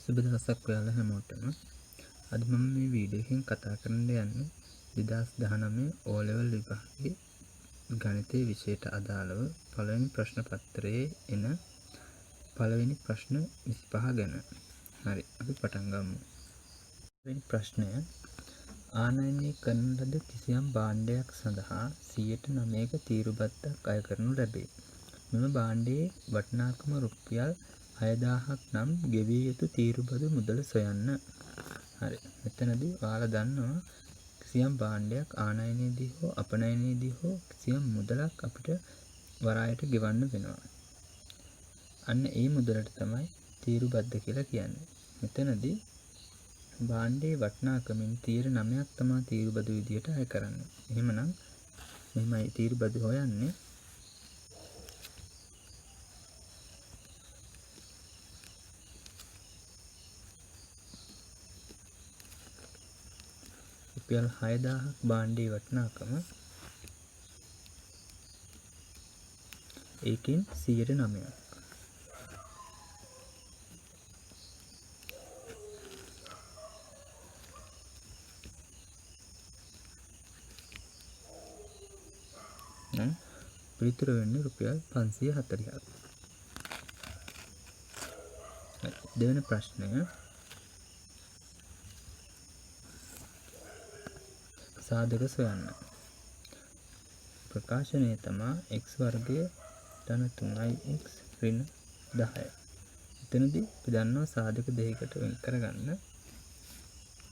සුබ දවසක් ඔයාලා හැමෝටම. අද මම මේ වීඩියෝ එකෙන් කතා කරන්න යන්නේ 2019 O level විභාගයේ ගණිතයේ විෂයට අදාළව පළවෙනි ප්‍රශ්න පත්‍රයේ එන පළවෙනි ප්‍රශ්න 25 ගැන. හරි, අපි පටන් ගමු. පළවෙනි ප්‍රශ්නය ආනයනය කරන ලද කිසියම් භාණ්ඩයක් සඳහා 9%ක තීරුබද්දක් අය කරනු ලැබේ. මෙම භාණ්ඩයේ වටිනාකම රුපියල් 6000ක් නම් ගෙවිය යුතු තීරුබදු මුදල සොයන්න. හරි, මෙතනදී ඔයාලා දන්නවා කිසියම් භාණ්ඩයක් ආනයනයේදී හෝ අපනයනයේදී හෝ කිසියම් මුදලක් අපිට වරායට ගෙවන්න වෙනවා. අන්න ඒ මුදලට තමයි තීරුබද්ද කියලා කියන්නේ. මෙතනදී භාණ්ඩයේ වටිනාකමින් 9%ක් තමයි තීරුබදු විදියට අය කරන්නේ. එහෙමනම් මෙහෙමයි තීරුබදු හොයන්නේ. රුපියල් 6000ක් භාණ්ඩයේ වටිනාකම, ඒකෙන් 9%. පිළිතුර වෙන්නේ රුපියල් 540ක්. දෙවෙනි ප්‍රශ්නය සාධක සොයන්න. ප්‍රකාශනය තමා x වර්ගය ධන 3x ඍණ 10. එතනදී අපි දන්නවා සාධක දෙකකට වෙන් කරගන්න.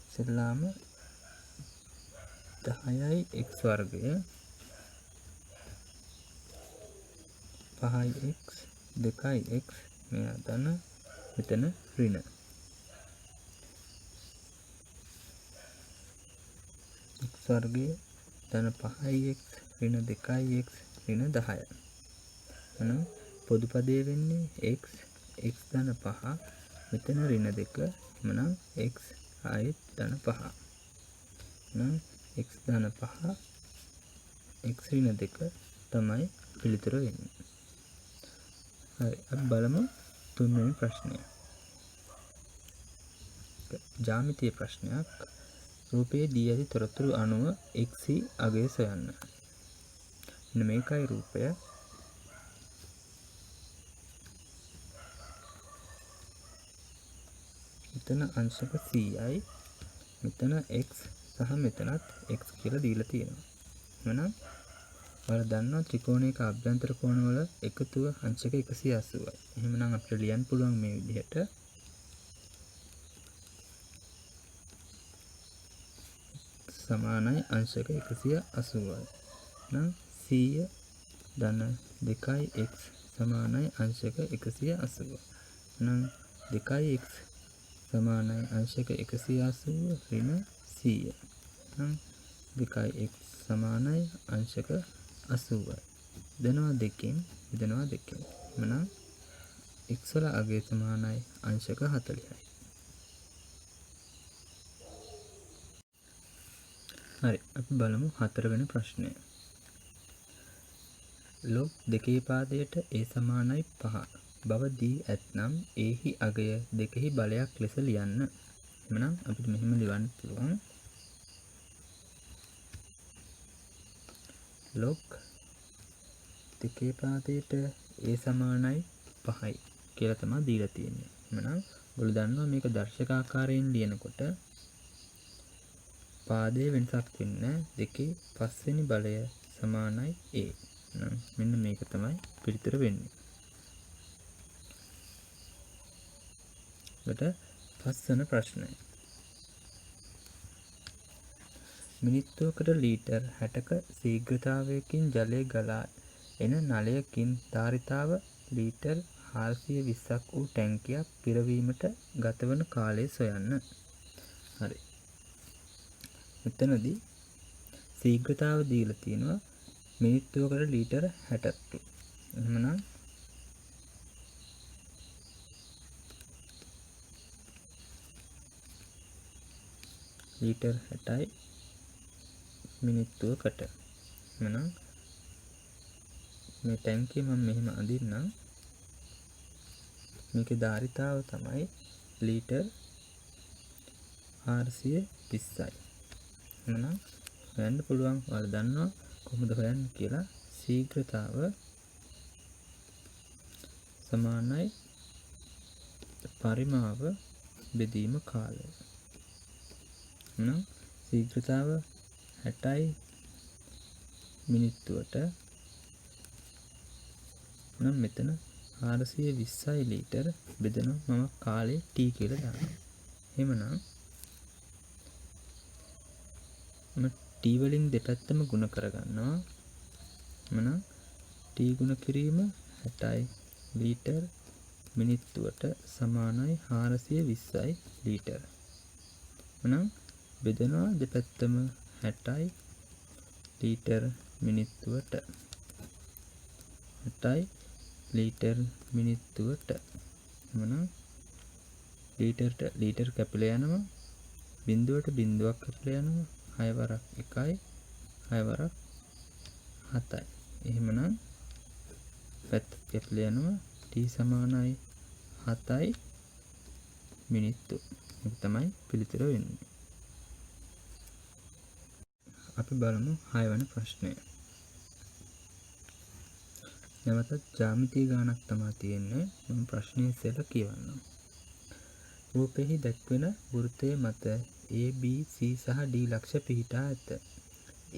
ඉස්සෙල්ලාම 10යි x වර්ගය 5යි x 2යි x මෙයා ධන මෙතන ඍණ. x වර්ගය ධන 5x ඍණ 2x ඍණ 10. එහෙනම් පොදු පදයේ වෙන්නේ x ධන 5 මෙතන ඍණ 2. එහෙනම් x ආයෙත් ධන 5. එහෙනම් x ධන 5 x ඍණ 2 තමයි පිළිතුර වෙන්නේ. හරි, අපි බලමු තුන්වෙනි ප්‍රශ්නය. ජ්‍යාමිතීය ප්‍රශ්නයක්. රූපයේ දී ඇති තොරතුරු අනුව x අගය සොයන්න. මෙන්න මේකයි රූපය. මෙතන අංශක 100යි, මෙතන x සහ මෙතනත් x කියලා දීලා තියෙනවා. එහෙනම් ඔයාලා දන්නවා ත්‍රිකෝණයක අභ්‍යන්තර කෝණවල එකතුව අංශක 180යි. එහෙනම් අපිට ලියන්න පුළුවන් මේ විදිහට සමානයි අංශක 180යි. නම් 100 ධන 2x සමානයි අංශක 180. නම් 2x සමානයි අංශක 180 ඍණ 100. නම් 2x සමානයි අංශක 80යි. දෙනවා දෙකෙන් බෙදනවා දෙකෙන්. එහෙනම් x වල අගය සමානයි අංශක 40යි. හරි, අපි බලමු හතරවෙනි ප්‍රශ්නය. log 2 පාදයට a සමානයි 5 බව දී ඇතනම් එහි අගය දෙකෙහි බලයක් ලෙස ලියන්න. එහෙනම් අපිට මෙහෙම ලියන්න පුළුවන්. log 2 පාදයට a සමානයි 5යි කියලා තමයි දීලා තියෙන්නේ. එහෙනම් ඔයගොල්ලෝ දන්නවා මේක දර්ශක ආකාරයෙන් ලියනකොට පාදයේ වෙනසක් වෙන්නේ දෙකේ පස්වෙනි බලය සමානයි a. එහෙනම් මෙන්න මේක තමයි පිළිතුර වෙන්නේ. ඊට පස්වන ප්‍රශ්නය. මිනිත්තුවකට ලීටර් 60ක ශීඝ්‍රතාවයකින් ජලය ගලා එන නලයකින් ධාරිතාව ලීටර් 420ක් වූ ටැංකියක් පිරවීමට ගතවන කාලය සොයන්න. හරි, මෙතනදී ශීඝ්‍රතාව දීලා තියෙනවා මිනිත්තුවකට ලීටර් 60ක්. එහෙමනම් ලීටර් 60යි මිනිත්තුවකට. එහෙනම් මේ ටැංකිය මම මෙහෙම අඳින්නම්. මේකේ ධාරිතාව තමයි ලීටර් 420යි. එහෙනම් හොයන්න පුළුවන්. ඔයාලා දන්නවා කොහොමද හොයන්නේ කියලා. ශීඝ්‍රතාව සමානයි පරිමාව බෙදීම කාලය. එහෙනම් ශීඝ්‍රතාව 60යි මිනිත්තුවට. නම් මෙතන 420යි ලීටර් බෙදනවා මම කාලේ t කියලා දානවා. එහෙමනම් මම t වලින් දෙපැත්තම ගුණ කරගන්නවා. එහෙනම් t ගුණ කිරීම 60යි ලීටර් මිනිත්තුවට සමානයි 420යි ලීටර්. එහෙනම් බෙදනවා දෙපැත්තම 60යි ලීටර් මිනිත්තුවට. 60යි ලීටර් මිනිත්තුවට. එහෙනම් ලීටරට ලීටර් කැපිලා යනවා. බිඳුවට බිඳුවක් කැපිලා යනවා. 6 වරක් 1යි 6 වරක් 7යි. එහෙමනම් පැත්ත කැපිලා යනවා. t සමානයි 7යි මිනිත්තු. මේක තමයි පිළිතුර වෙන්නේ. අපි බලමු 6 වෙනි ප්‍රශ්නය. නැවතත් ජ්‍යාමිතිය ගානක් තමයි තියෙන්නේ. මම ප්‍රශ්නය ඉස්සෙල්ලා කියවන්නම්. රූපෙහි දැක්වෙන වෘත්තය මත A B C සහ D ලක්ෂ පිහිටා ඇත.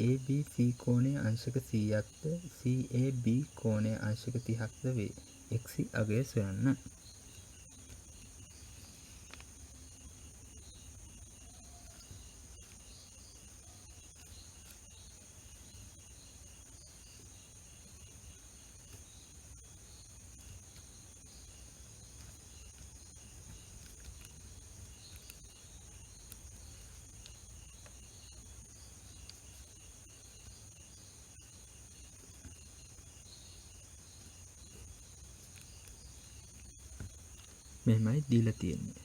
ABC කෝණයේ අංශක 100ක්ද CAB කෝණයේ අංශක 30ක්ද වේ. x අගය සොයන්න. මෙහෙමයි දීලා තියෙන්නේ.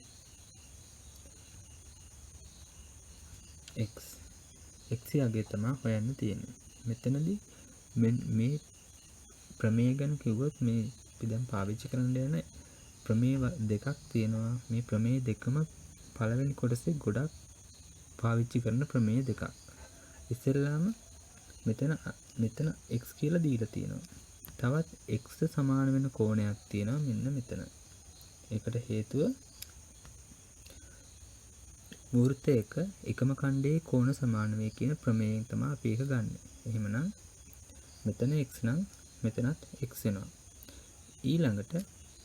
x අගය තමයි හොයන්න තියෙන්නේ. මෙතනදී මේ ප්‍රමේය ගැන කිව්වොත් මේ අපි දැන් පාවිච්චි කරන්න යන ප්‍රමේය දෙකක් තියෙනවා. මේ ප්‍රමේය දෙකම පළවෙනි කොටසේ ගොඩක් පාවිච්චි කරන ප්‍රමේය දෙකක්. ඉස්සෙල්ලාම මෙතන x කියලා දීලා තියෙනවා. තවත් x සමාන වෙන කෝණයක් තියෙනවා මෙන්න මෙතන. ඒකට හේතුව වෘත්තයක එකම ඛණ්ඩයේ කෝණ සමාන වේ කියන ප්‍රමේයයෙන් තමයි අපි ඒක ගන්නෙ. එහෙමනම් මෙතන x නම් මෙතනත් x වෙනවා. ඊළඟට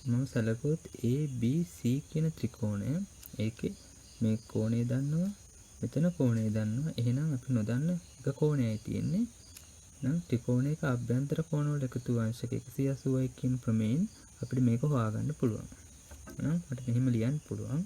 මම සැලකුවොත් ABC කියන ත්‍රිකෝණය. ඒකේ මේ කෝණය දන්නවා, මෙතන කෝණය දන්නවා. එහෙනම් අපි නොදන්න එක කෝණයයි තියෙන්නේ. නම් ත්‍රිකෝණයක අභ්‍යන්තර කෝණ වල එකතු අංශක 180යි කියන ප්‍රමේයෙන් අපිට මේක හොයාගන්න පුළුවන්. මට මෙහෙම ලියන්න පුළුවන්.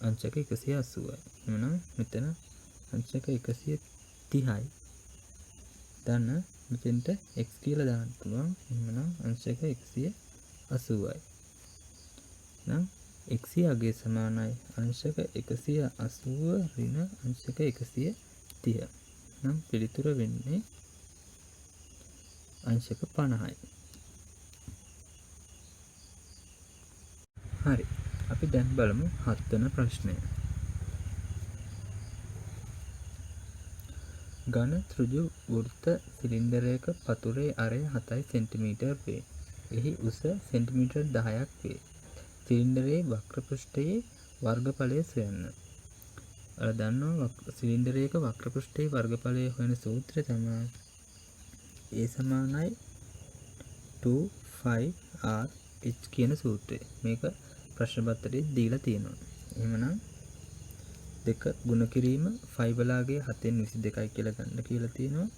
අංශක 180යි. එහෙනම් මෙතන අංශක 130යි. දැන් මෙතෙන්ට x කියලා දාන්න පුළුවන්. එහෙනම් අංශක 180යි. නම් x අගය සමානයි අංශක 180 ඍණ අංශක 130. නම් පිළිතුර වෙන්නේ අංශක 50යි. හරි. අපි දැන් බලමු 7 වෙනි ප්‍රශ්නය. ඝන ත්‍රිජු වෘත්ත සිලින්ඩරයක පතුරේ අරය 7 සෙන්ටිමීටර් වේ. එහි උස සෙන්ටිමීටර් 10ක් වේ. සිලින්ඩරයේ වක්‍ර පෘෂ්ඨයේ වර්ගඵලය සොයන්න. ඔයාලා දන්නවා සිලින්ඩරයක වක්‍ර පෘෂ්ඨයේ වර්ගඵලය හොයන සූත්‍රය තමයි A සමානයි 2πr h කියන සූත්‍රය. මේක ප්‍රශ්න පත්‍රයේ දීලා තියෙනවා. එහෙමනම් දෙක ගුණ කිරීම 5 බලාගේ 7න් 22යි කියලා ගන්න කියලා තියෙනවා.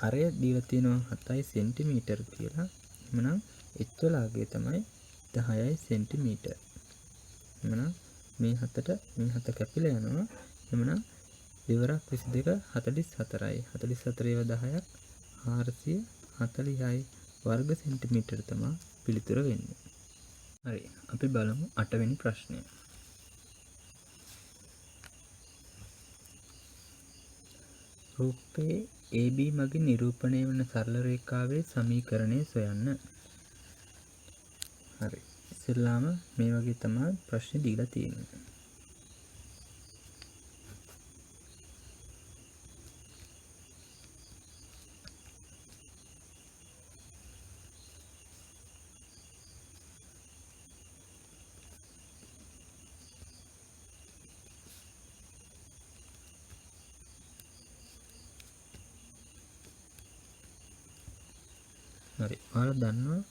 අරය දීලා තියෙනවා 7 සෙන්ටිමීටර් කියලා. එහෙමනම් h වලාගේ තමයි 10 සෙන්ටිමීටර්. එහෙමනම් මේ 7 කැපිලා යනවා. එහෙමනම් දෙවරක් 22 44යි. 44 ඒවා 10ක් 440යි වර්ග සෙන්ටිමීටර තමයි පිළිතුර වෙන්නේ. හරි. අපි බලමු 8 වෙනි ප්‍රශ්නය. රූපේ AB මගින් නිරූපණය වන සරල රේඛාවේ සමීකරණය සොයන්න. හරි. ඉස්සෙල්ලාම මේ වගේ තමයි ප්‍රශ්නේ දීලා තියෙන්නේ. හරි. ඔයාලා දන්නවා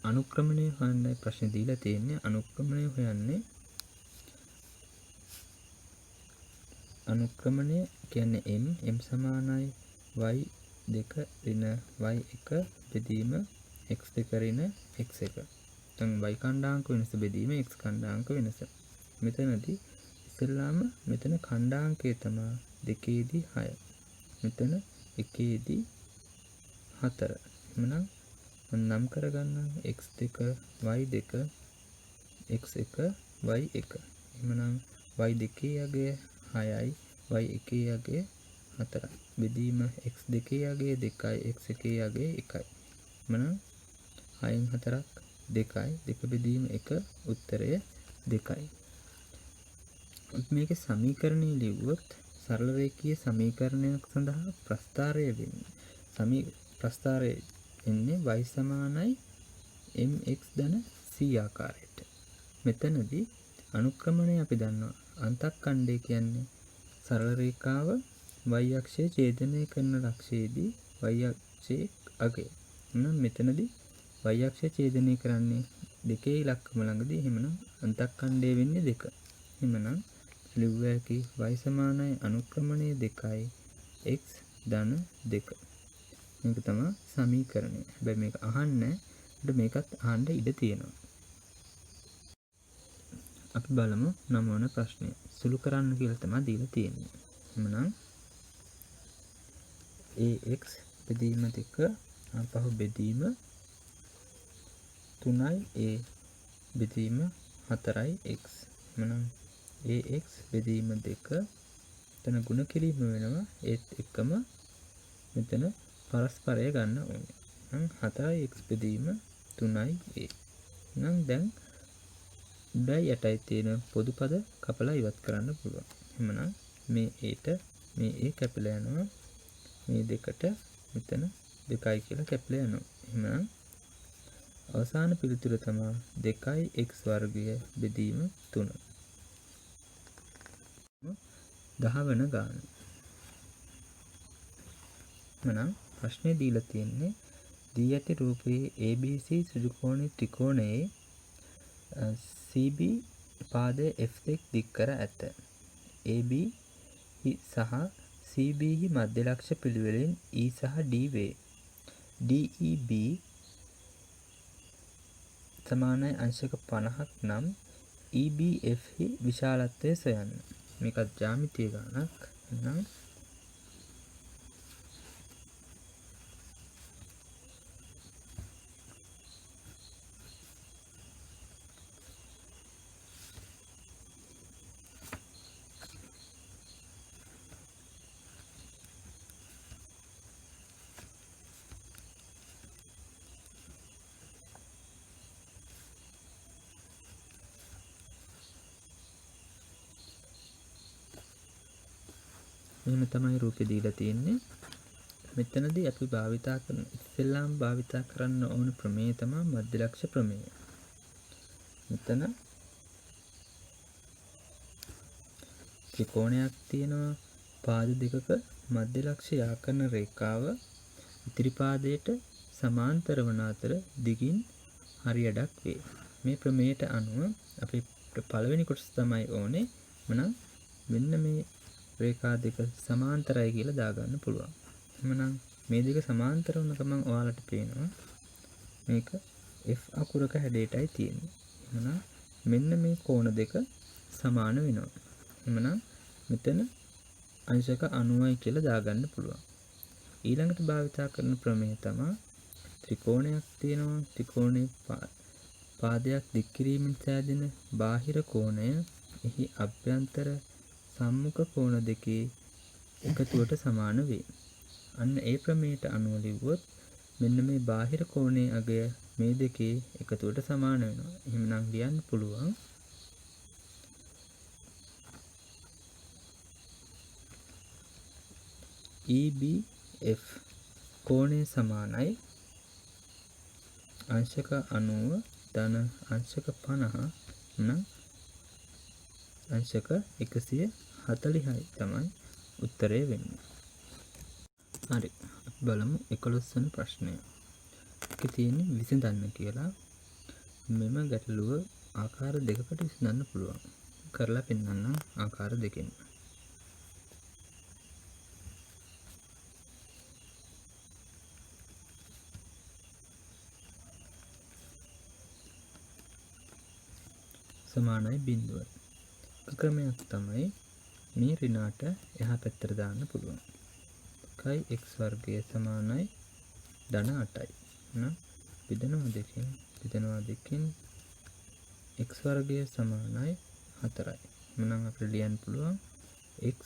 අනුක්‍රමණය හොයන්නයි ප්‍රශ්නේ දීලා තියෙන්නේ. අනුක්‍රමණය හොයන්නේ අනුක්‍රමණය කියන්නේ m සමානයි y2 ඍණ y1 බෙදීම x2 ඍණ x1. දැන් y කණ්ඩාංක වෙනස බෙදීම x කණ්ඩාංක වෙනස. මෙතනදී ඉස්සෙල්ලාම මෙතන කණ්ඩාංකය තමයි 2 දී 6. මෙතන 1 දී 4. එහෙනම් නම් කරගන්නම් x2 y2 x1 y1. එහෙනම් y2 යගේ 6යි y1 යගේ 4යි. බෙදීම x2 යගේ 2යි x1 යගේ 1යි. එහෙනම් 6න් 4ක් 2යි. 2 බෙදීම 1 උත්තරය 2යි. මේකේ සමීකරණය ලිව්වොත් සරල රේඛීය සමීකරණයක් සඳහා ප්‍රස්ථාරය වෙන්නේ ප්‍රස්ථාරය එන්නේ y සමානයි mx ධන c ආකාරයට. මෙතනදී අනුක්‍රමණය අපි දන්නවා අන්තක්ඛණ්ඩය කියන්නේ සරල රේඛාව y අක්ෂයේ ඡේදනය කරන ලක්ෂයේදී y අක්ෂයේ අගය. එහෙනම් මෙතනදී y අක්ෂය ඡේදනය කරන්නේ දෙකේ ඉලක්කම ළඟදී. එහෙනම් අන්තක්ඛණ්ඩය වෙන්නේ 2. එහෙනම් ලිව්ව හැකි y සමානයි අනුක්‍රමණය 2යි x ධන 2. මේක තමයි සමීකරණය. හැබැයි මේක අහන්නේ මේකත් අහන්න ඉඩ තියෙනවා. අපි බලමු 9 වන ප්‍රශ්නය. සුළු කරන්න කියලා තමයි දීලා තියෙන්නේ. එහෙනම් ax බෙදීම 2 ආපහු බෙදීම 3යි a බෙදීම 4යි x. එහෙනම් ax බෙදීම 2 එතන ගුණ කිරීම වෙනවා ඒත් එක්කම මෙතන පරස්පරය ගන්න ඕනේ. නම් 4යි x බෙදීම 3යි a. නම් දැන් උඩයි යටයි තියෙන පොදු පද කපලා ඉවත් කරන්න පුළුවන්. එහෙනම් මේ aට මේ a කැපිලා යනවා. මේ දෙකට මෙතන 2යි කියලා කැපිලා යනවා. එහෙනම් අවසාන පිළිතුර තමයි 2යි x වර්ගය බෙදීම 3. 10 වෙන ගාන. එහෙනම් ප්‍රශ්නේ දීලා තියෙන්නේ දී ඇති රූපයේ ABC සුජුකෝණ ත්‍රිකෝණයේ CB පාදයේ F1 දික් කර ඇත. AB සහ CB හි මධ්‍ය ලක්ෂ පිළිවෙලින් E සහ D වේ. DEB සමානයි අංශක 50ක් නම් EBF හි විශාලත්වය සොයන්න. මේකත් ජ්‍යාමිතිය ගණනක්. එහෙනම් එහෙම තමයි රූපේ දීලා තියෙන්නේ. මෙතනදී අපි භාවිතා කරන ඉස්සෙල්ලාම භාවිතා කරන්න ඕන ප්‍රමේය තමයි මධ්‍ය ලක්ෂ ප්‍රමේය. මෙතන ත්‍රිකෝණයක් තියෙනවා. පාද දෙකක මධ්‍ය ලක්ෂ යා කරන රේඛාව ඉතිරි පාදයට සමාන්තර වන අතර දිගින් හරියඩක් වේ. මේ ප්‍රමේයට අනුව අපි පළවෙනි කොටස තමයි ඕනේ. මනම් මෙන්න මේ රේඛා දෙක සමාන්තරයි කියලා දාගන්න පුළුවන්. එහෙනම් මේ දෙක සමාන්තර වුණ ගමන් ඔයාලට පේනවා මේක F අකුරක හැඩයටයි තියෙන්නේ. එහෙනම් මෙන්න මේ කෝණ දෙක සමාන වෙනවා. එහෙනම් මෙතන අංශක 90යි කියලා දාගන්න පුළුවන්. ඊළඟට භාවිතා කරන ප්‍රමේය තමයි ත්‍රිකෝණයක් තියෙනවා. ත්‍රිකෝණේ පාදයක් දික් කිරීමෙන් සෑදෙන බාහිර කෝණය එහි අභ්‍යන්තර සම්මුඛ කෝණ දෙකේ එකතුවට සමාන වේ. අන්න ඒ ප්‍රමේයට අනුව ලිව්වොත් මෙන්න මේ බාහිර කෝණයේ අගය මේ දෙකේ එකතුවට සමාන වෙනවා. එහෙමනම් ලියන්න පුළුවන් EBF කෝණය සමානයි අංශක 90 ධන අංශක 50 නම් අංශක 140යි තමයි උත්තරය වෙන්නේ. හරි. බලමු 11 වෙනි ප්‍රශ්නය. ඒකේ තියෙන්නේ විසඳන්න කියලා. මෙම ගැටලුව ආකාර දෙකකට විසඳන්න පුළුවන්. කරලා පෙන්නන්න ආකාර දෙකෙන්. සමානයි බිඳුව. ක්‍රමයක් තමයි මේ ඍණාට එහා පැත්තට දාන්න පුළුවන්. කයි x වර්ගය සමානයි ධන 8යි. එහෙනම් බෙදනවා දෙකෙන් x වර්ගය සමානයි 4යි. එහෙනම් අපිට ලියන්න පුළුවන් x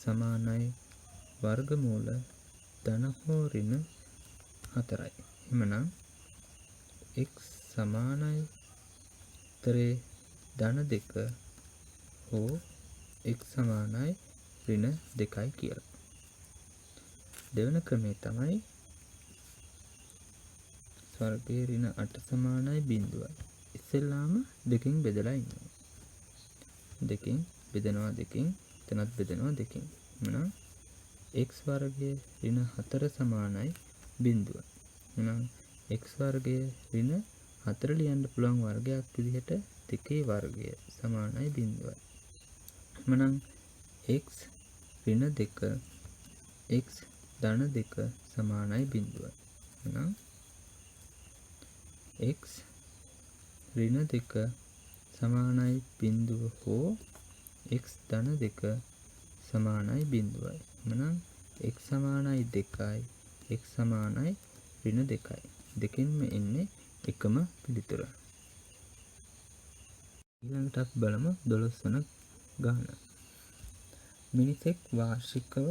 සමානයි වර්ගමූල ධන හෝ ඍණ 4යි. එහෙනම් x සමානයි උත්තරේ ධන 2 හෝ x සමානයි ඍණ 2යි කියලා. දෙවන ක්‍රමය තමයි වර්ගයේ ඍණ 8 සමානයි බිඳුවයි. ඉස්සෙල්ලාම දෙකෙන් බෙදලා ඉන්නවා. දෙකෙන් බෙදනවා දෙකෙන් එතනත් බෙදනවා දෙකෙන්. එහෙනම් x වර්ගයේ ඍණ 4 සමානයි බිඳුව. එහෙනම් x වර්ගයේ ඍණ 4 ලියන්න පුළුවන් වර්ගයක් විදිහට 2 වර්ගය සමානයි බිඳුවයි. එහෙනම් x ඍණ 2 x ධන 2 සමානයි බිඳුවයි. එහෙනම් x ඍණ 2 සමානයි බිඳුව හෝ x ධන 2 සමානයි බිඳුවයි. එහෙනම් x සමානයි 2යි x සමානයි ඍණ 2යි. දෙකෙන්ම එන්නේ එකම පිළිතුර. ඊළඟට අපි බලමු 12 වන ගාන. මිනිසෙක් වාර්ෂිකව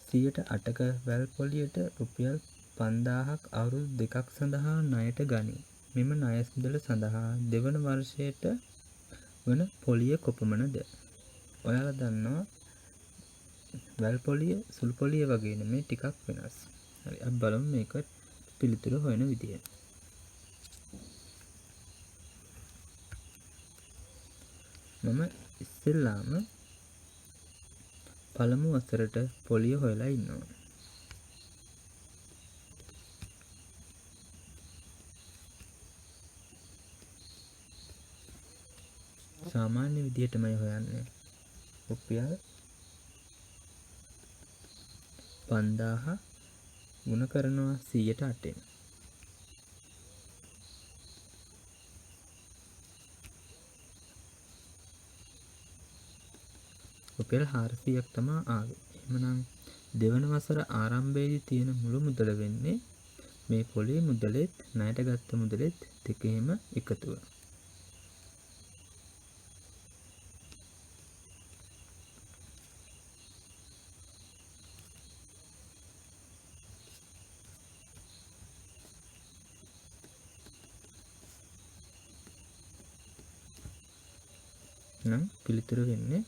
108ක වැල් පොලියට රුපියල් 5000ක් අවුරුදු 2ක් සඳහා ණයට ගනී. මෙම ණය මුදල සඳහා දෙවන වර්ෂයට වන පොලිය කොපමණද? ඔයාලා දන්නවා වැල් පොලිය සුළු පොලිය වගේ නෙමෙයි ටිකක් වෙනස්. හරි අපි බලමු මේක පිළිතුර හොයන විදිය. මම ඉස්සෙල්ලාම පළමු වසරට පොලිය හොයලා ඉන්නවා. සාමාන්‍ය විදිහටමයි හොයන්නේ. රුපියල් 5000 ගුණ කරනවා 108ෙන්. රුපියල් 400ක් තමයි ආවේ. එහෙමනම් දෙවන වසර ආරම්භයේදී තියෙන මුළු මුදල වෙන්නේ මේ පොලිය මුදලෙත් ණයට ගත්ත මුදලෙත් දෙකේම එකතුව. නම් පිළිතුර වෙන්නේ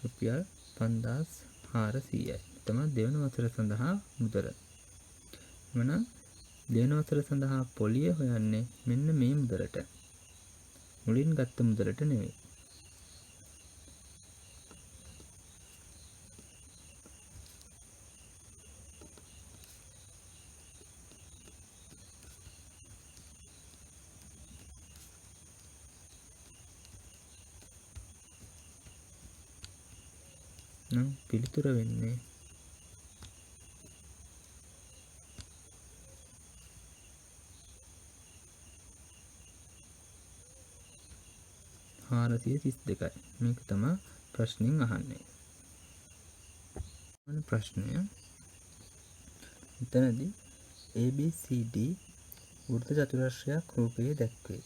රුපියල් 5400යි. තමයි දෙවන වසර සඳහා මුදල. එමනම් දෙවන වසර සඳහා පොලිය හොයන්නේ මෙන්න මේ මුදලට. මුලින් ගත්ත මුදලට නෙවෙයි. නම් පිළිතුර වෙන්නේ $432යි. මේක තමයි ප්‍රශ්نين අහන්නේ. මොන ප්‍රශ්නය? එතනදී ABCD වෘත්ත චතුරස්‍රයක් රූපයේ දැක්වේ.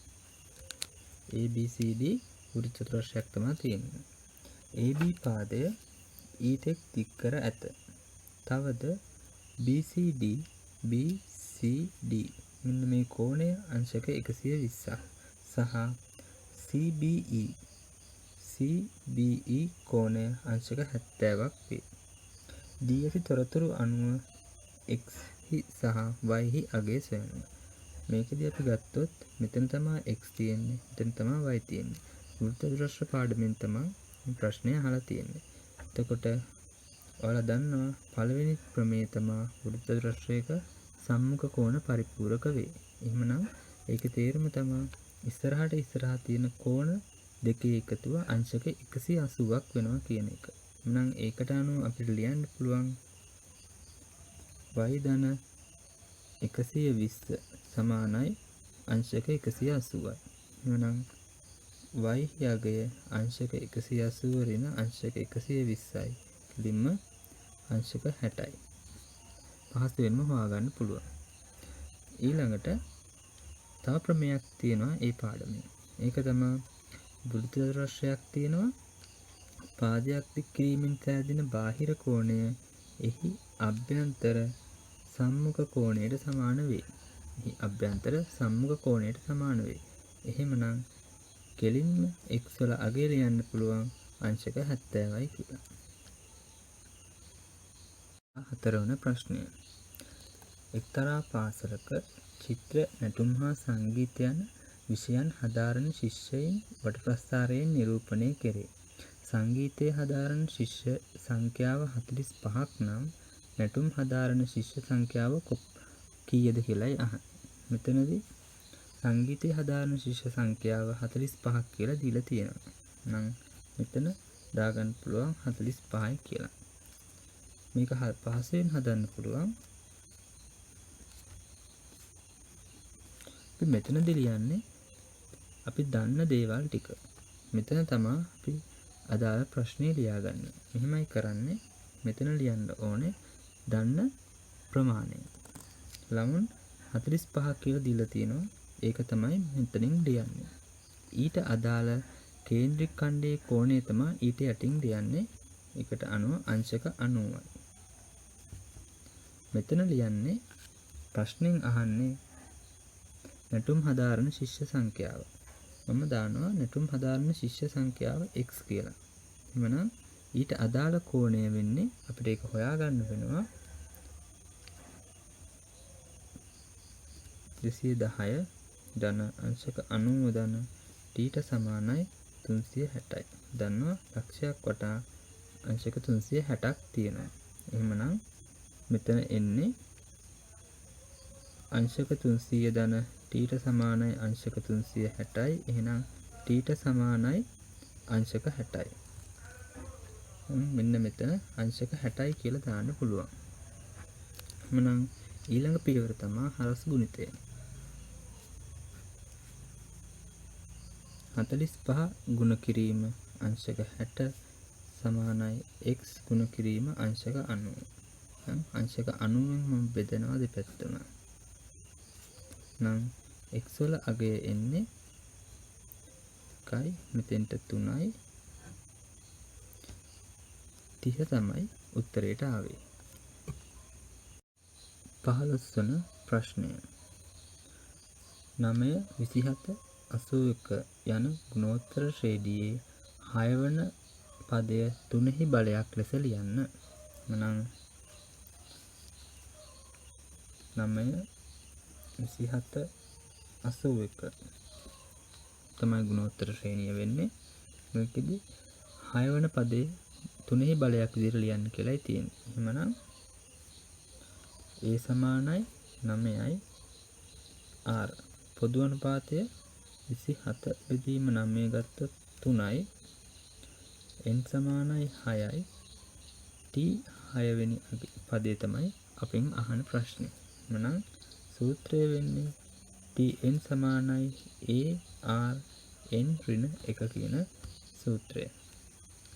ABCD වෘත්ත චතුරස්‍රයක් තමයි තියෙන්නේ. AB පාදය ඊටෙක් දික් කර ඇත. තවද BCD මෙන්න මේ කෝණය අංශක 120ක් සහ CBE කෝණය අංශක 70ක් වේ. දී ඇති තොරතුරු අනුව x හි සහ y හි අගය සොයන්න. මේකදී අපි ගත්තොත් මෙතන තමයි x තියෙන්නේ, මෙතන තමයි y තියෙන්නේ. වෘත්ත දෘශ්‍ය පාඩමෙන් තමයි ප්‍රශ්නය අහලා තියෙන්නේ. එතකොට ඔයාලා දන්නවා පළවෙනි ප්‍රමේය තමයි වෘත්ත දෘශ්‍යයක සම්මුඛ කෝණ පරිපූරක වේ. එහෙමනම් ඒකේ තේරුම තමයි ඉස්සරහා තියෙන කෝණ දෙකේ එකතුව අංශක 180ක් වෙනවා කියන එක. එහෙනම් ඒකට අනුව අපිට ලියන්න පුළුවන් y ධන 120 සමානයි අංශක 180යි. එහෙනම් y යගය අංශක 180 ඍණ අංශක 120යි. කෙලින්ම අංශක 60යි. පහසුවෙන්ම හොයාගන්න පුළුවන්. ඊළඟට තව ප්‍රමේයක් තියෙනවා ඒ පාඩමේ. ඒක තමයි වෘත්ත දෘශ්‍යයක් තියෙනවා. පාදයක් දික් කිරීමෙන් සෑදෙන බාහිර කෝණය එහි අභ්‍යන්තර සම්මුඛ කෝණයට සමාන වේ. එහෙමනම් කෙලින්ම x වල අගය ලියන්න පුළුවන් අංශක 70යි කියලා. හතරවන ප්‍රශ්නය. එක්තරා පාසලක චිත්‍ර, නැටුම් හා සංගීත යන විෂයන් හදාරන ශිෂ්‍යයින් වටප්‍රස්ථාරයෙන් නිරූපණය කෙරේ. සංගීතය හදාරන ශිෂ්‍ය සංඛ්‍යාව 45ක් නම් නැටුම් හදාරන ශිෂ්‍ය සංඛ්‍යාව කීයද කියලායි අහන්නේ. මෙතනදී සංගීතය හදාරන ශිෂ්‍ය සංඛ්‍යාව 45ක් කියලා දීලා තියෙනවා. නම් මෙතන දාගන්න පුළුවන් 45යි කියලා. මේක පහසෙන් හදන්න පුළුවන්. අපි මෙතනදී ලියන්නේ අපි දන්න දේවල් ටික. මෙතන තමයි අපි අදාළ ප්‍රශ්නේ ලියාගන්නේ. මෙහෙමයි කරන්නේ. මෙතන ලියන්න ඕනේ දන්න ප්‍රමාණය. ළමුන් 45ක් කියලා දීලා තියෙනවා. ඒක තමයි මෙතනින් ලියන්නේ. ඊට අදාළ කේන්ද්‍රික ඛණ්ඩයේ කෝණය තමයි ඊට යටින් ලියන්නේ. ඒකට අනුව අංශක 90යි. මෙතන ලියන්නේ ප්‍රශ්නෙන් අහන්නේ නැටුම් හදාරන ශිෂ්‍ය සංඛ්‍යාව. මම දානවා නැටුම් හදාරන ශිෂ්‍ය සංඛ්‍යාව x කියලා. එhmenan ඊට අදාළ කෝණය වෙන්නේ අපිට ඒක හොයාගන්න වෙනවා 210 ධන අංශක 90 ධන ඊට සමානයි 360යි. දන්නවා ලක්ෂයක් වටා අංශක 360ක් තියෙනවා. එහෙමනම් මෙතන එන්නේ අංශක 300 ධන ඊට සමානයි අංශක 360යි. එහෙනම් ඊට සමානයි අංශක 60යි. මෙන්න මෙතන අංශක 60යි කියලා දාන්න පුළුවන්. එහෙනම් ඊළඟ පියවර තමයි හරස් ගුණිතය. 45 ගුණ කිරීම අංශක 60 සමානයි x ගුණ කිරීම අංශක 90. අංශක 90න් මම බෙදනවා දෙපැත්තම. නම් x වල අගය එන්නේ කයි මෙතෙන්ට 3යි 30 තමයි උත්තරයට ආවේ. 15 වන ප්‍රශ්නය. 9 27 81 යන ගුණෝත්තර ශ්‍රේණියේ 6 වන පදය 3හි බලයක් ලෙස ලියන්න. මනම් 9 27 81 තමයි ගුණෝත්තර ශ්‍රේණිය වෙන්නේ. මේකෙදි 6 වන පදේ 3හි බලයක් විදිහට ලියන්න කියලායි තියෙන්නේ. එහෙමනම් a සමානයි 9යි r පොදු අනුපාතය 27 බෙදීම 9 ගත්තොත් 3යි n සමානයි 6යි t 6 වෙනි පදේ තමයි අපෙන් අහන ප්‍රශ්නේ. එහෙනම් සූත්‍රය වෙන්නේ tn සමානයි a r n ඍණ 1 කියන සූත්‍රය.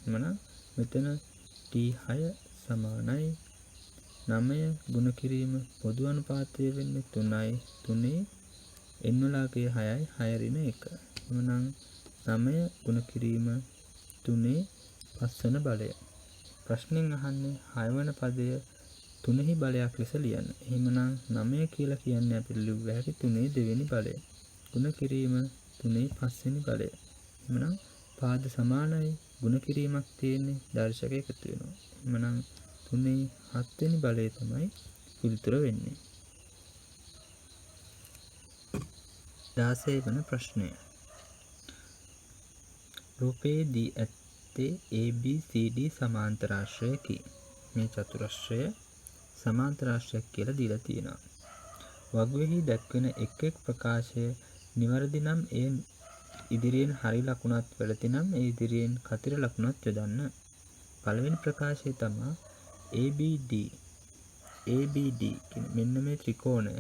එහෙනම් මෙතන t6 සමානයි 9 ගුණ කිරීම පොදු අනුපාතය වෙන්නේ 3යි 3 n වල අගය 6යි 6 ඍණ 1. එහෙනම් 9 ගුණ කිරීම 3 5 වන බලය. ප්‍රශ්නෙන් අහන්නේ 6 වන පදය 3හි බලයක් ලෙස ලියන්න. එහෙමනම් 9 කියලා කියන්නේ අපිට ලිව්ව හැකි 3 දෙවෙනි බලය. ගුණ කිරීම 3 5වෙනි බලය. එහෙමනම් පාද සමානයි, ගුණ කිරීමක් තියෙන්නේ, දර්ශක එකතු වෙනවා. එහෙමනම් 3 7වෙනි බලය තමයි පිළිතුර වෙන්නේ. 16 වන ප්‍රශ්නය. රූපයේ දී ඇත්තේ ABCD සමාන්තරාශ්‍රයකි. මේ චතුරස්‍රය සමාන්තරාශ්‍රයක් කියලා දීලා තියෙනවා. වගුවෙහි දැක්වෙන එක් එක් ප්‍රකාශය නිවැරදි නම් ඒ ඉදිරියෙන් හරි ලකුණත්, වැරදි නම් ඒ ඉදිරියෙන් කතිර ලකුණත් යොදන්න. පළවෙනි ප්‍රකාශය තමයි ABD කියන මෙන්න මේ ත්‍රිකෝණය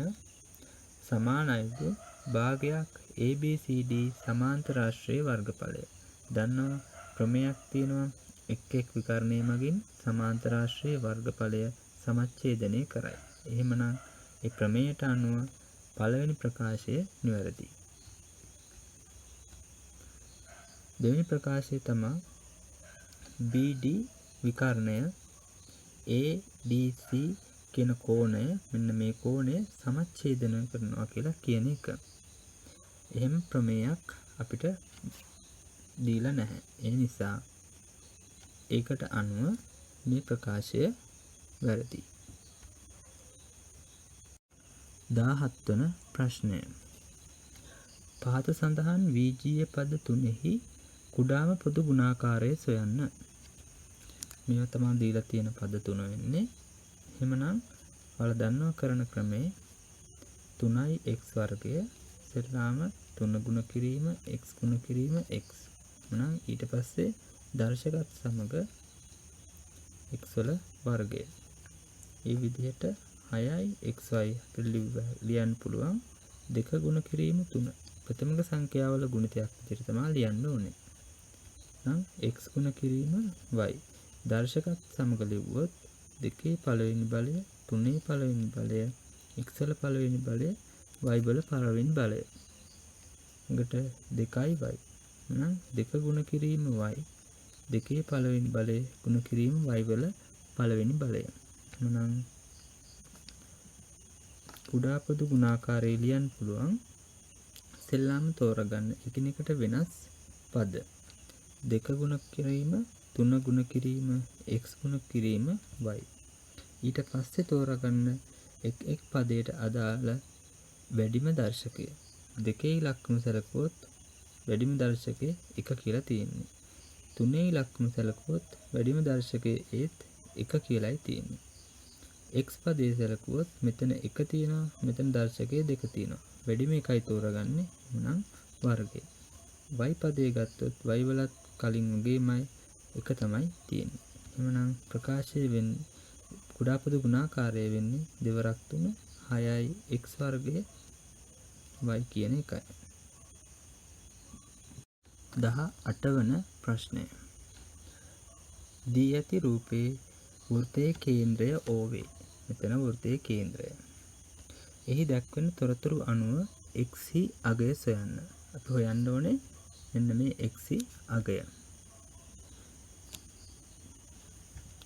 සමානයිද භාගයක් ABCD සමාන්තරාශ්‍රයේ වර්ගඵලය. දන්නවා ක්‍රමයක් තියෙනවා එක් එක් විකරණය මගින් සමාන්තරාශ්‍රයේ වර්ගඵලය සමච්ඡේදනය කරයි. එහෙමනම් ඒ ප්‍රමේයට අනුව පළවෙනි ප්‍රකාශය නිවැරදි. දෙවෙනි ප්‍රකාශය තමයි BD විකර්ණය ADC කියන කෝණය මෙන්න මේ කෝණය සමච්ඡේදන කරනවා කියලා කියන එක. එහෙම ප්‍රමේයක් අපිට දීලා නැහැ. ඒ නිසා ඒකට අනුව මේ ප්‍රකාශය වැරදි. 17 වන ප්‍රශ්නය. පහත සඳහන් VGA පද 3හි කුඩාම පොදු ගුණාකාරය සොයන්න. මේවා තමයි දීලා තියෙන පද 3 වෙන්නේ. එහෙමනම් ඔයාලා දන්නවා කරන ක්‍රමේ 3x වර්ගය ඉස්සරහාම 3 ගුණ කිරීම x ගුණ කිරීම x. එහෙනම් ඊට පස්සේ දර්ශකත් සමග x වල වර්ගය. මේ විදිහට 6යි xy ලියන්න පුළුවන්. 2 ගුණ කිරීම 3. ප්‍රථමික සංඛ්‍යාවල ගුණිතයක් විදිහට තමයි ලියන්න ඕනේ. නම් x ගුණ කිරීම y. දර්ශකත් සමග ලිව්වොත් 2 පළවෙනි බලය, 3 පළවෙනි බලය, x වල පළවෙනි බලය, y වල පළවෙනි බලය. එකට 2යි y. එහෙනම් 2 ගුණ කිරීම y. 2 පළවෙනි බලය ගුණ කිරීම y වල පළවෙනි බලය. එහෙනම් කුඩා පොදු ගුණාකාරය ලියන්න පුළුවන්. ඉස්සෙල්ලාම තෝරගන්න එකිනෙකට වෙනස් පද. 2 ගුණ කිරීම, 3 ගුණ කිරීම, x ගුණ කිරීම y. ඊට පස්සේ තෝරගන්න එක් පදයට අදාළ වැඩිම දර්ශකය. 2 ඉලක්කම සැලකුවොත් වැඩිම දර්ශකය 1 කියලා තියෙන්නේ. 3 ඉලක්කම සැලකුවොත් වැඩිම දර්ශකය ඒත් 1 කියලායි තියෙන්නේ. x පදයේ සැලකුවොත් මෙතන 1 තියෙනවා, මෙතන දර්ශකය 2 තියෙනවා. වැඩිම එකයි තෝරගන්නේ. එහෙනම් වර්ගය. y පදයේ ගත්තොත් y වලත් කලින් වගේමයි 1 තමයි තියෙන්නේ. එහෙනම් ප්‍රකාශය වෙන්නේ කුඩා පොදු ගුණාකාරය වෙන්නේ දෙවරක් 3 6යි x වර්ගය y කියන එකයි. 18 වන ප්‍රශ්නය. දී ඇති රූපේ වෘත්තයේ කේන්ද්‍රය O වේ. මෙතන වෘත්තයේ කේන්ද්‍රය. එහි දැක්වෙන තොරතුරු අනුව x හි අගය සොයන්න. අපි හොයන්න ඕනේ මෙන්න මේ x හි අගය.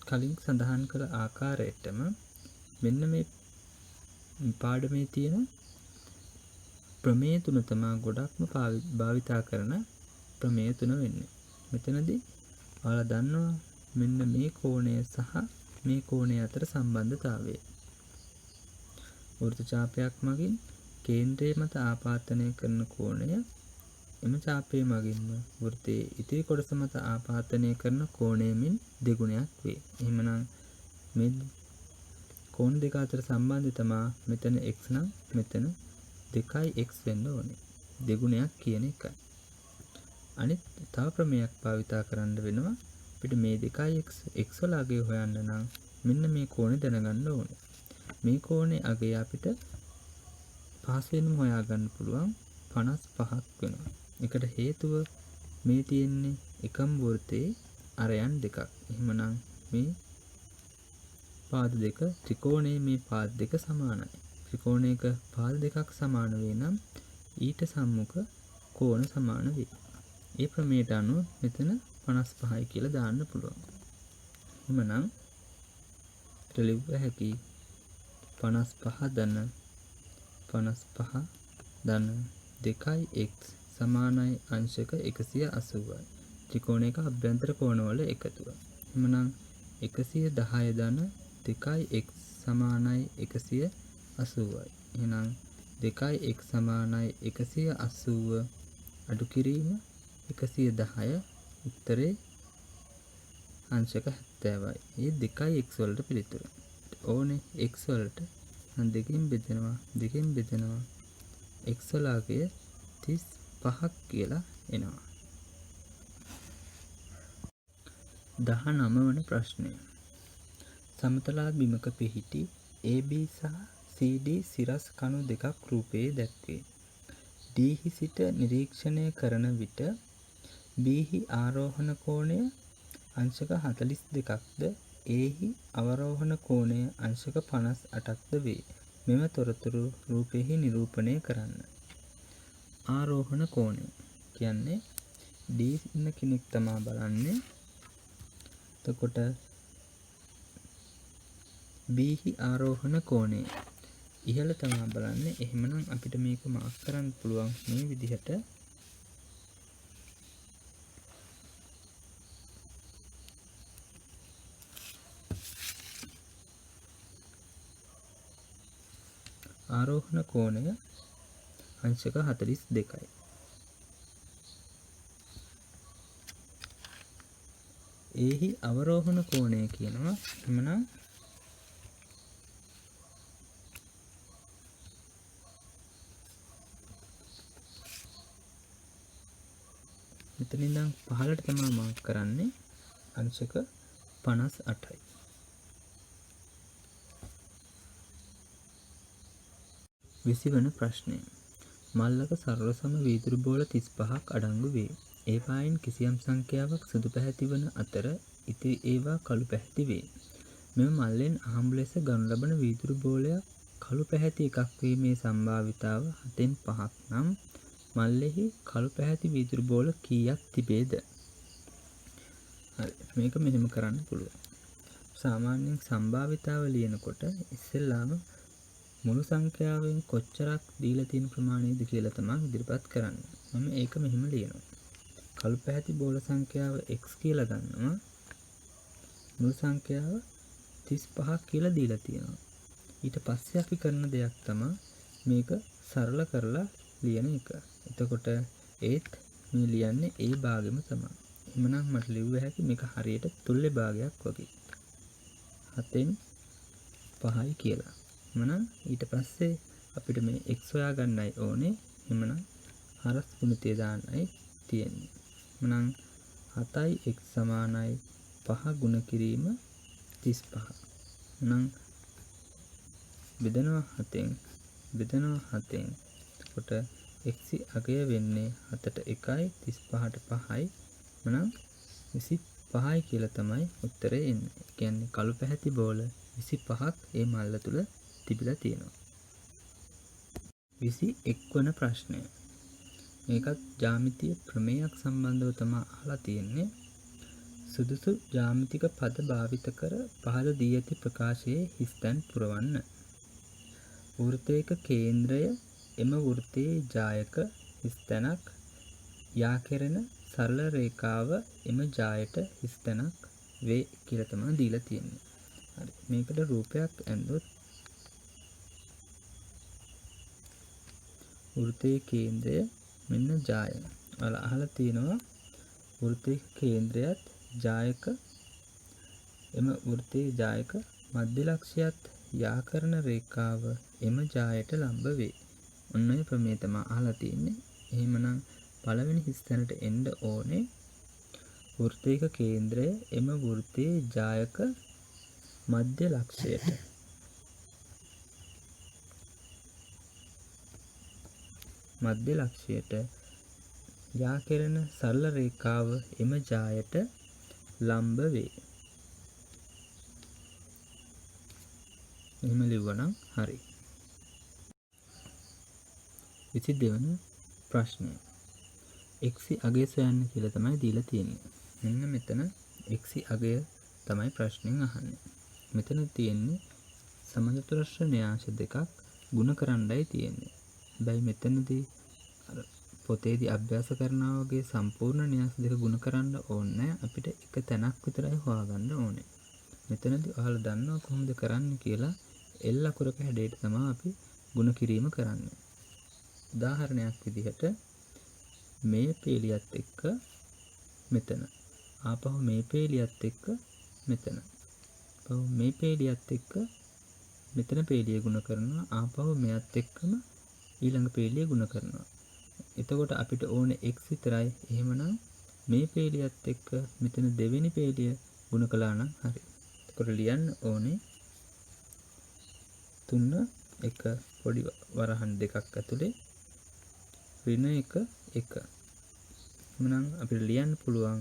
කලින් සඳහන් කළ ආකාරයටම මෙන්න මේ පාඩමේ තියෙන ප්‍රමේය තුන තමයි ගොඩක්ම භාවිතා කරන ප්‍රමේය තුන වෙන්නේ. මෙතනදී ඔයාලා දන්නවා මෙන්න මේ කෝණය සහ මේ කෝණය අතර සම්බන්ධතාවය. වෘත්ත ඡාපයක් මගින් කේන්ද්‍රය මත ආපාතනය කරන කෝණය එම ඡාපයේ මගින්ම වෘත්තයේ ඉතිරි කොටස මත ආපාතනය කරන කෝණයමින් දෙගුණයක් වේ. එහෙමනම් මේ කෝණ දෙක අතර සම්බන්ධය තමයි මෙතන x නම් මෙතන 2x වෙන්න ඕනේ. දෙගුණයක් කියන එකයි. අනිත් තව ප්‍රමේයක් භාවිතා කරන්න වෙනවා. අපිට මේ 2x x වල අගය හොයන්න නම් මෙන්න මේ කෝණය දැනගන්න ඕනේ. මේ කෝණේ අගය අපිට පහසෙන්ම හොයාගන්න පුළුවන් 55ක් වෙනවා. ඒකට හේතුව මේ තියෙන්නේ එකම වෘත්තයේ අරයන් දෙකක්. එහෙමනම් මේ පාද දෙක ත්‍රිකෝණයේ මේ පාද දෙක සමානයි. ත්‍රිකෝණයක පාද දෙකක් සමාන වේ නම් ඊට සම්මුඛ කෝණ සමාන වේ. ඒ ප්‍රමේයට අනුව මෙතන 55යි කියලා දාන්න පුළුවන්. එහෙමනම් ලිව්ව හැකි 55 ධන 55 ධන 2x සමානයි අංශක 180යි. ත්‍රිකෝණයක අභ්‍යන්තර කෝණවල එකතුව. එහෙමනම් 110 ධන 2x සමානයි 180යි. එහෙනම් 2x සමානයි 180 අඩු කිරීම 110 උත්තරේ අංශක 70යි. මේ 2x වලට පිළිතුර. ඕනේ x වලට දෙකෙන් බෙදෙනවා x වලගේ 35ක් කියලා එනවා. 19 වන ප්‍රශ්නය. සමතලා බිමක පිහිටි AB සහ CD සිරස් කණු දෙකක් රූපයේ දැක්වේ. D හි සිට නිරීක්ෂණය කරන විට B හි ආරෝහණ කෝණය අංශක 42ක්ද A හි අවරෝහණ කෝණය අංශක 58ක්ද වේ. මෙම තොරතුරු රූපයෙහි නිරූපණය කරන්න. ආරෝහණ කෝණය කියන්නේ D ඉන්න කෙනෙක් තමා බලන්නේ. එතකොට B හි ආරෝහණ කෝණය ඉහළ තමා බලන්නේ. එහෙමනම් අපිට මේක මාක් කරන්න පුළුවන් මේ විදිහට. ආරෝහණ කෝණය අංශක 42යි. එහි අවරෝහණ කෝණය කියනවා. එමනම් මෙතන ඉඳන් පහළට තමයි මාක් කරන්නේ අංශක 58යි. විසිවන ප්‍රශ්නය. මල්ලක සරල සම වීදුරු බෝල 35ක් අඩංගු වේ. ඒවායින් කිසියම් සංඛ්‍යාවක් සුදු පැහැති වන අතර ඉතිරි ඒවා කළු පැහැති වේ. මෙම මල්ලෙන් අහඹු ලෙස ගනු ලබන වීදුරු බෝලයක් කළු පැහැති එකක් වීමේ සම්භාවිතාව 7න් 5ක් නම් මල්ලෙහි කළු පැහැති වීදුරු බෝල කීයක් තිබේද? හරි, මේක මෙහෙම කරන්න පුළුවන්. සාමාන්‍යයෙන් සම්භාවිතාව ලියනකොට ඉස්සෙල්ලාම මුළු සංඛ්‍යාවෙන් කොච්චරක් දීලා තියෙන ප්‍රමාණයද කියලා තමයි ඉදිරිපත් කරන්නේ. මම ඒක මෙහෙම ලියනවා. කළු පැහැති බෝල සංඛ්‍යාව x කියලා ගන්නවා. මුළු සංඛ්‍යාව 35ක් කියලා දීලා තියෙනවා. ඊට පස්සේ අපි කරන දෙයක් තමයි මේක සරල කරලා ලියන එක. එතකොට ඒත් මේ ලියන්නේ ඒ භාගෙම තමයි. එhmenan මට ලිව්ව හැකි මේක හරියට තුල්ලේ භාගයක් වගේ. 7න් 5යි කියලා. එhmenan ඊට පස්සේ අපිට මේ x හොයා ගන්නයි ඕනේ. එhmenan හරස් ගුණිතය දාන්නයි තියෙන්නේ. එhmenan 7යි x සමානයි 5 ගුණ කිරීම 35. එhmenan බෙදනවා 7න්. එතකොට x අගය වෙන්නේ 7ට 1යි 35ට 5යි. එhmenan 25යි කියලා තමයි උත්තරේ එන්නේ. ඒ කියන්නේ කළු පැහැති බෝල 25ක් මේ මල්ල තුල තිබිලා තියෙනවා. 21 වන ප්‍රශ්නය. මේකත් ජ්‍යාමිතිය ප්‍රමේයක් සම්බන්ධව තමයි අහලා තියෙන්නේ. සුදුසු ජ්‍යාමිතික පද භාවිත කර පහළ දී ඇති ප්‍රකාශයේ හිස්තැන් පුරවන්න. වෘත්තයක කේන්ද්‍රය එම වෘත්තයේ ජායක හිස්තැනක් යා කෙරෙන සරල රේඛාව එම ජායට හිස්තැනක් වේ කියලා තමයි දීලා තියෙන්නේ. හරි, මේකට රූපයක් ඇඳොත් වෘත්තයේ කේන්ද්‍රය මෙන්න ජාය. ඔයාලා අහලා තියෙනවා වෘත්තයේ කේන්ද්‍රයත් ජායක එම වෘත්තයේ ජායක මධ්‍ය ලක්ෂයත් යා කරන රේඛාව එම ජායට ලම්බ වේ. ඔන්න ඔය ප්‍රමේය තමයි අහලා තියෙන්නේ. එහෙමනම් පළවෙනි හිස්තැනට එන්න ඕනේ වෘත්තයක කේන්ද්‍රය එම වෘත්තයේ ජායක මධ්‍ය ලක්ෂයට. මධ්‍ය ලක්ෂයට යා කෙරෙන සරල රේඛාව එම ජායට ලම්බ වේ. එහෙම ලිව්වනම් හරි. 22 වන ප්‍රශ්නය. x අගය සොයන්න කියලා තමයි දීලා තියෙන්නේ. මෙන්න මෙතන x අගය තමයි ප්‍රශ්නෙන් අහන්නේ. මෙතන තියෙන්නේ සමචතුරස්‍ර න්‍යාංශ දෙකක් ගුණ කරන්නයි තියෙන්නේ. හැබැයි මෙතනදී අර පොතේදී අභ්‍යාස කරනවා වගේ සම්පූර්ණ න්‍යාංශ දෙක ගුණ කරන්න ඕනේ නැහැ. අපිට එක තැනක් විතරයි හොයාගන්න ඕනේ. මෙතනදී ඔයාලා දන්නවා කොහොමද කරන්නේ කියලා. L අකුරක හැඩයට තමයි අපි ගුණ කිරීම කරන්නේ. උදාහරණයක් විදිහට මේ පේලියත් එක්ක මෙතන. ආපහු මේ පේලියත් එක්ක මෙතන. ආපහු මේ පේලියත් එක්ක මෙතන පේලිය ගුණ කරනවා. ආපහු මෙයත් එක්කම ඊළඟ පේලිය ගුණ කරනවා. එතකොට අපිට ඕනේ x විතරයි. එහෙමනම් මේ පේලියත් එක්ක මෙතන දෙවෙනි පේලිය ගුණ කළා නම් හරි. එතකොට ලියන්න ඕනේ 3 1 පොඩි වරහන් දෙකක් ඇතුලේ ඍණ 1 1. එහෙනම් අපිට ලියන්න පුළුවන්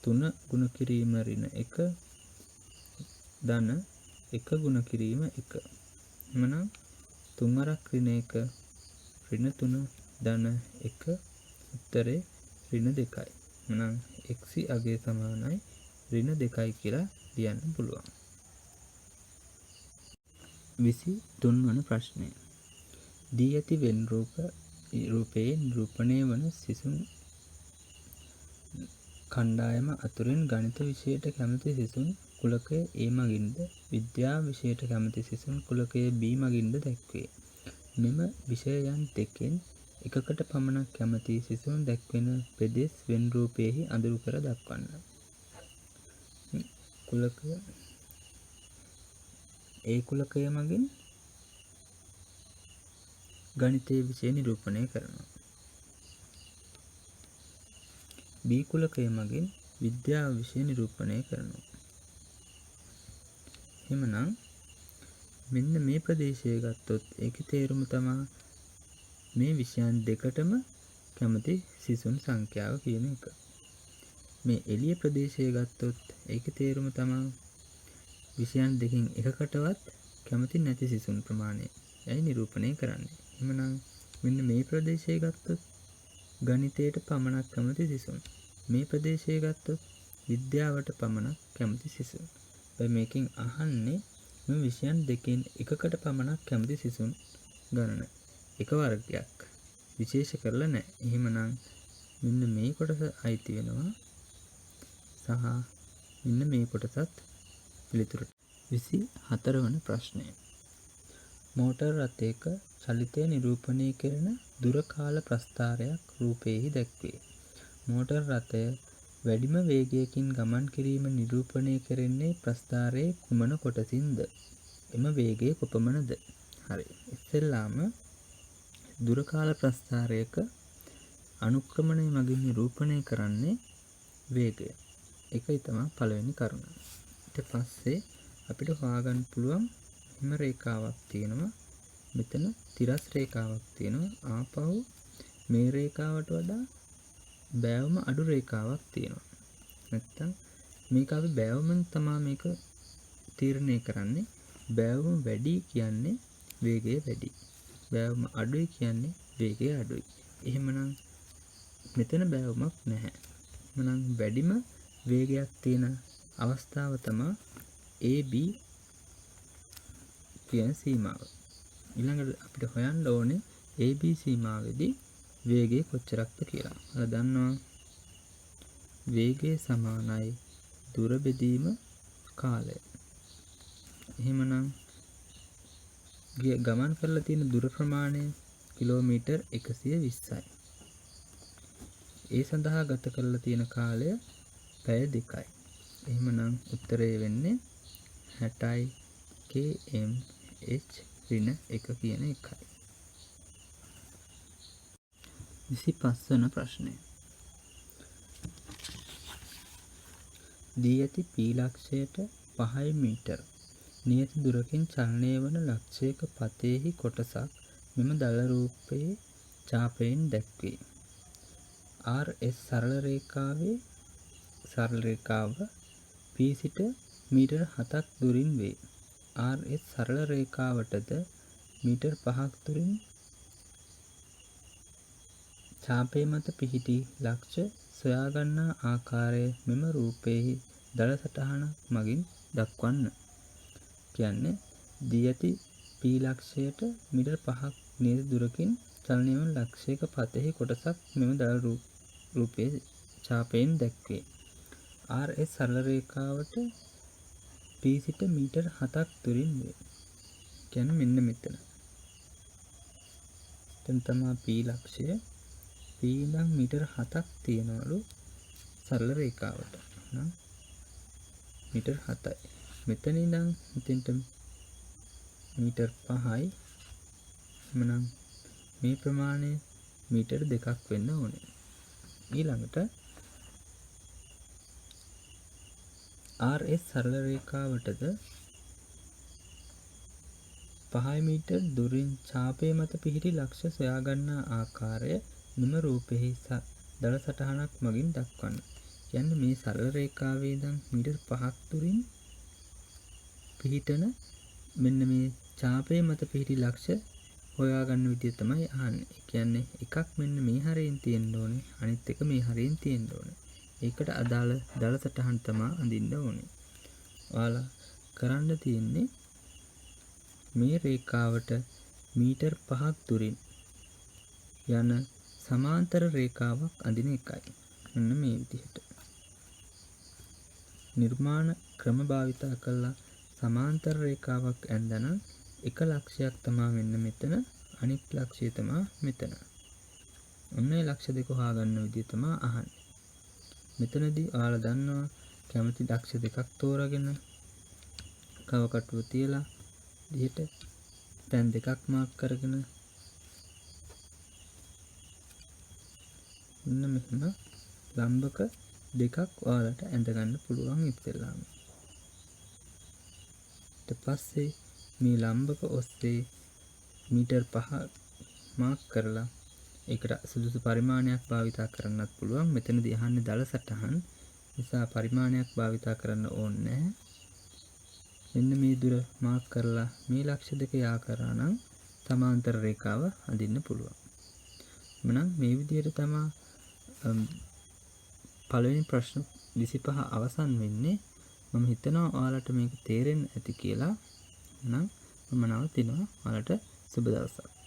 3 ගුණ කිරීම ඍණ 1 ධන 1 ගුණ කිරීම 1. එහෙනම් 3 වරක් ඍණ 1 ඍණ 3 ධන 1 උත්තරේ ඍණ 2යි. එහෙනම් x අගය සමානයි ඍණ 2යි කියලා ලියන්න පුළුවන්. 23 වන ප්‍රශ්නය. දී ඇති වෙන් රූපයේ නිරූපණය වන සිසුන් කණ්ඩායම අතුරින් ගණිත විෂයට කැමති සිසුන් කුලකය A මගින්ද විද්‍යා විෂයට කැමති සිසුන් කුලකය B මගින්ද දැක්වේ. මෙම විෂයයන් දෙකෙන් එකකට පමණක් කැමති සිසුන් දැක්වෙන පෙදෙස් වෙන් රූපයෙහි අඳුරු කර දක්වන්න. කුලකය A කුලකය මගින් ගණිතයේ විෂය නිරූපණය කරනවා. B කුලකය මගින් විද්‍යාව විෂය නිරූපණය කරනවා. එහෙමනම් මෙන්න මේ ප්‍රදේශය ගත්තොත් ඒකේ තේරුම තමයි මේ විෂයන් දෙකටම කැමති සිසුන් සංඛ්‍යාව කියන එක. මේ එළිය ප්‍රදේශය ගත්තොත් ඒකේ තේරුම තමයි විෂයන් දෙකෙන් එකකටවත් කැමති නැති සිසුන් ප්‍රමාණය. එයි නිරූපණය කරන්නේ. එහෙමනම් මෙන්න මේ ප්‍රදේශය ගත්තොත් ගණිතයට පමණක් කැමති සිසුන්. මේ ප්‍රදේශය ගත්තොත් විද්‍යාවට පමණක් කැමති සිසුන්. මේකෙන් අහන්නේ මේ විෂයන් දෙකෙන් එකකට පමණක් කැමති සිසුන් ගණන. එක වර්ගයක් විශේෂ කරලා නැහැ. එහෙමනම් මෙන්න මේ කොටස අයිති වෙනවා සහ මෙන්න මේ කොටසත් පිළිතුරට. 24 වන ප්‍රශ්නය. මෝටර් රථයක චලිතය නිරූපණය කරන දුර කාල ප්‍රස්ථාරයක් රූපයෙහි දැක්වේ. මෝටර් රථය වැඩිම වේගයකින් ගමන් කිරීම නිරූපණය කරන්නේ ප්‍රස්ථාරයේ කුමන කොටසින්ද? එම වේගය කොපමණද? හරි. ඉස්සෙල්ලාම දුර කාල ප්‍රස්ථාරයක අනුක්‍රමණය මගින් නිරූපණය කරන්නේ වේගය. ඒකයි තමයි පළවෙනි කරුණ. ඊට පස්සේ අපිට හොයාගන්න පුළුවන් හිම රේඛාවක් තියෙනවා. මෙතන තිරස් රේඛාවක් තියෙනවා. ආපහු මේ රේඛාවට වඩා බෑවුම අඩු රේඛාවක් තියෙනවා. නැත්තම් මේක අපි බෑවුමෙන් තමයි මේක තීරණය කරන්නේ. බෑවුම වැඩි කියන්නේ වේගය වැඩි. බෑවුම අඩුයි කියන්නේ වේගය අඩුයි. එහෙමනම් මෙතන බෑවුමක් නැහැ. එහෙමනම් වැඩිම වේගයක් තියෙන අවස්ථාව තමයි AB කියන සීමාව. ඊළඟට අපිට හොයන්න ඕනේ AB සීමාවේදී වේගය කොච්චරක්ද කියලා. අර දන්නවා වේගය සමානයි දුර බෙදීම කාලය. එහෙමනම් ගමන් කරලා තියෙන දුර ප්‍රමාණය කිලෝමීටර් 120යි. ඒ සඳහා ගත කරලා තියෙන කාලය පැය 2යි. එහෙමනම් උත්තරය වෙන්නේ 60යි km/h ඍණ 1 කියන එකයි. 25 වන ප්‍රශ්නය. දී ඇති p ලක්ෂයට 5 මීටර නියත දුරකින් චලනය වන ලක්ෂයක පතයෙහි කොටසක් මෙම දල රූපයේ ඡාපයෙන් දැක්වේ. RS සරල රේඛාව P සිට මීටර 7ක් දුරින් වේ. RS සරල රේඛාවටද මීටර 5ක් දුරින් ඡාපය මත පිහිටි ලක්ෂ සොයාගන්නා ආකාරය මෙම රූපයෙහි දළ සටහනක් මගින් දක්වන්න. කියන්නේ දී ඇති පීලක්ෂයට මීටර් 5ක් නියත දුරකින් චලනය වන ලක්ෂයක පතෙහි කොටසක් මෙම දළ රූපයේ ඡාපයෙන් දැක්වේ. RS සරල රේඛාවට P සිට මීටර් 7ක් දුරින් වේ. කියන්නේ මෙන්න මෙතන. දැන් තමයි P ලක්ෂය. P ඉඳන් මීටර් 7ක් තියනවලු සරල රේඛාවට. නම් මීටර් 7යි. මෙතන ඉඳන් මෙතෙන්ට මීටර් 5යි. එමනම් මේ ප්‍රමාණය මීටර් 2ක් වෙන්න ඕනේ. ඊළඟට RS සරල රේඛාවටද 5 මීටර් දුරින් ඡාපය මත පිහිටි ලක්ෂ සොයාගන්නා ආකාරය මෙම රූපෙහි දළ සටහනක් මගින් දක්වන්න. කියන්නේ මේ සරල රේඛාවේ ඉඳන් මීටර් 5ක් දුරින් පිහිටන මෙන්න මේ ඡාපය මත පිහිටි ලක්ෂ හොයාගන්න විදිය තමයි අහන්නේ. කියන්නේ එකක් මෙන්න මේ හරියෙන් තියෙන්න ඕනේ, අනිත් එක මේ හරියෙන් තියෙන්න ඕනේ. ඒකට අදාළ දළ සටහන් තමයි අඳින්න ඕනේ. ඔයාලා කරන්න තියෙන්නේ මේ රේඛාවට මීටර් 5ක් දුරින් යන සමාන්තර රේඛාවක් අඳින එකයි. මෙන්න මේ විදිහට. නිර්මාණ ක්‍රම භාවිතා කළා සමාන්තර රේඛාවක් ඇඳනම් එක ලක්ෂයක් තමයි මෙන්න මෙතන, අනිත් ලක්ෂය තමයි මෙතන. ඔන්න ඒ ලක්ෂ දෙක හොයාගන්න විදිය තමයි අහන්නේ. මෙතනදී ඔයාලා දන්නවා කැමති ලක්ෂ දෙකක් තෝරාගෙන කවකටුව තියලා දිහට පැන් දෙකක් මාක් කරගෙන මෙන්න මෙහෙම ලම්බක දෙකක් ඔයාලට ඇඳ ගන්න පුළුවන් ඉතින්ලාම. ඊට පස්සේ මේ ලම්බක ඔස්සේ මීටර් 5 මාක් කරලා ඒකට සුදුසු පරිමාණයක් භාවිතා කරන්නත් පුළුවන්. මෙතනදී අහන්නේ දළ සටහන් නිසා පරිමාණයක් භාවිතා කරන්න ඕනේ නැහැ. මෙන්න මේ දුර මාක් කරලා මේ ලක්ෂ දෙක යා කරා නම් සමාන්තර රේඛාව අඳින්න පුළුවන්. එමනම් මේ විදිහට තමයි පළවෙනි ප්‍රශ්න 25 අවසන් වෙන්නේ. මම හිතනවා ඔයාලට මේක තේරෙන්න ඇති කියලා. නම් මම නවතිනවා. ඔයාලට සුබ දවසක්.